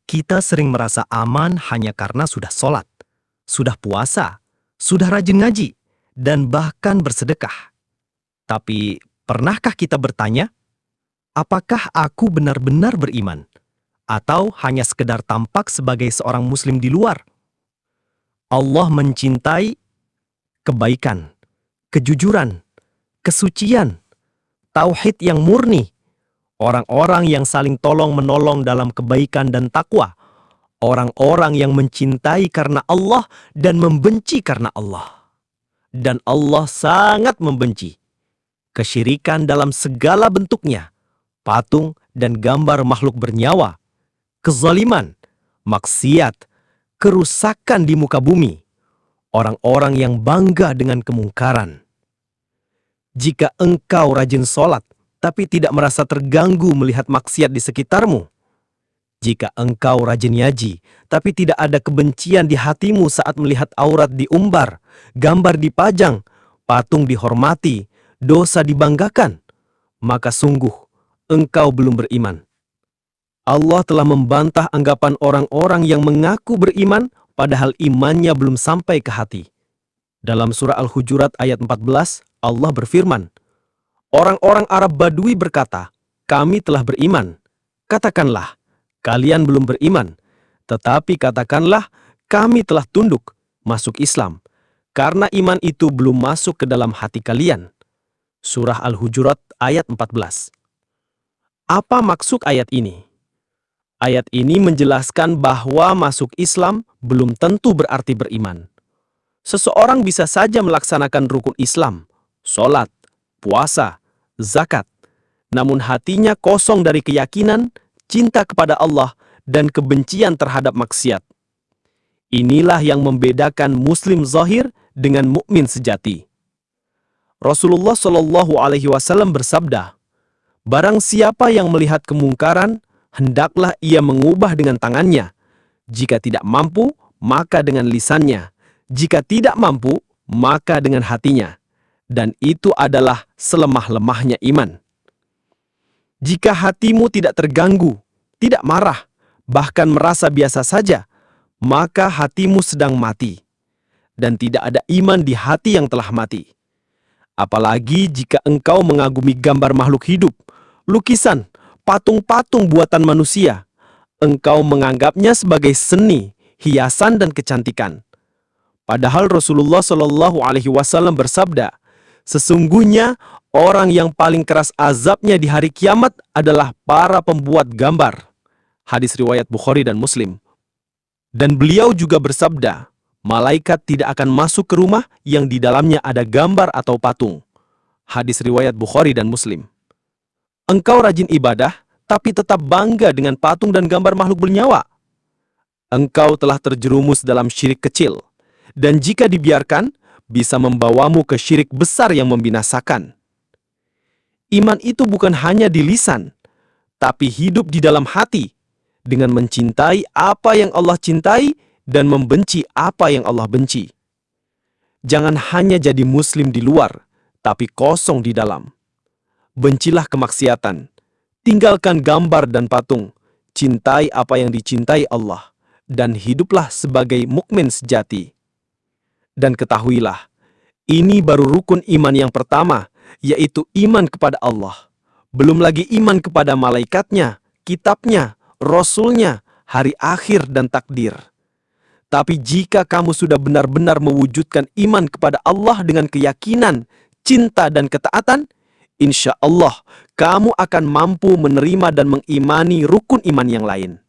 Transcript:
Kita sering merasa aman hanya karena sudah sholat, sudah puasa, sudah rajin ngaji, dan bahkan bersedekah. Tapi, pernahkah kita bertanya, apakah aku benar-benar beriman? Atau hanya sekedar tampak sebagai seorang muslim di luar? Allah mencintai kebaikan, kejujuran, kesucian, tauhid yang murni, orang-orang yang saling tolong-menolong dalam kebaikan dan takwa, orang-orang yang mencintai karena Allah dan membenci karena Allah. Dan Allah sangat membenci kesyirikan dalam segala bentuknya, patung dan gambar makhluk bernyawa, kezaliman, maksiat, kerusakan di muka bumi, orang-orang yang bangga dengan kemungkaran. Jika engkau rajin sholat, tapi tidak merasa terganggu melihat maksiat di sekitarmu, jika engkau rajin ngaji, tapi tidak ada kebencian di hatimu saat melihat aurat diumbar, gambar dipajang, patung dihormati, dosa dibanggakan, maka sungguh engkau belum beriman. Allah telah membantah anggapan orang-orang yang mengaku beriman padahal imannya belum sampai ke hati. Dalam surah Al-Hujurat ayat 14, Allah berfirman, orang-orang Arab Badui berkata, kami telah beriman. Katakanlah, kalian belum beriman. Tetapi katakanlah, kami telah tunduk, masuk Islam. Karena iman itu belum masuk ke dalam hati kalian. Surah Al-Hujurat ayat 14. Apa maksud ayat ini? Ayat ini menjelaskan bahwa masuk Islam belum tentu berarti beriman. Seseorang bisa saja melaksanakan rukun Islam, sholat, puasa, zakat, namun hatinya kosong dari keyakinan, cinta kepada Allah, dan kebencian terhadap maksiat. Inilah yang membedakan Muslim zahir dengan mukmin sejati. Rasulullah Shallallahu Alaihi Wasallam bersabda, barang siapa yang melihat kemungkaran, hendaklah ia mengubah dengan tangannya. Jika tidak mampu, maka dengan lisannya. Jika tidak mampu, maka dengan hatinya. Dan itu adalah selemah-lemahnya iman. Jika hatimu tidak terganggu, tidak marah, bahkan merasa biasa saja, maka hatimu sedang mati. Dan tidak ada iman di hati yang telah mati. Apalagi jika engkau mengagumi gambar makhluk hidup, lukisan, patung-patung buatan manusia, engkau menganggapnya sebagai seni, hiasan dan kecantikan. Padahal Rasulullah Shallallahu Alaihi Wasallam bersabda, sesungguhnya orang yang paling keras azabnya di hari kiamat adalah para pembuat gambar. Hadis riwayat Bukhari dan Muslim. Dan beliau juga bersabda, malaikat tidak akan masuk ke rumah yang di dalamnya ada gambar atau patung. Hadis riwayat Bukhari dan Muslim. Engkau rajin ibadah, tapi tetap bangga dengan patung dan gambar makhluk bernyawa. Engkau telah terjerumus dalam syirik kecil, dan jika dibiarkan, bisa membawamu ke syirik besar yang membinasakan. Iman itu bukan hanya di lisan, tapi hidup di dalam hati, dengan mencintai apa yang Allah cintai dan membenci apa yang Allah benci. Jangan hanya jadi muslim di luar, tapi kosong di dalam. Bencilah kemaksiatan, tinggalkan gambar dan patung, cintai apa yang dicintai Allah, dan hiduplah sebagai mukmin sejati. Dan ketahuilah, ini baru rukun iman yang pertama, yaitu iman kepada Allah. Belum lagi iman kepada malaikatnya, kitabnya, rasulnya, hari akhir dan takdir. Tapi jika kamu sudah benar-benar mewujudkan iman kepada Allah dengan keyakinan, cinta dan ketaatan, insya Allah, kamu akan mampu menerima dan mengimani rukun iman yang lain.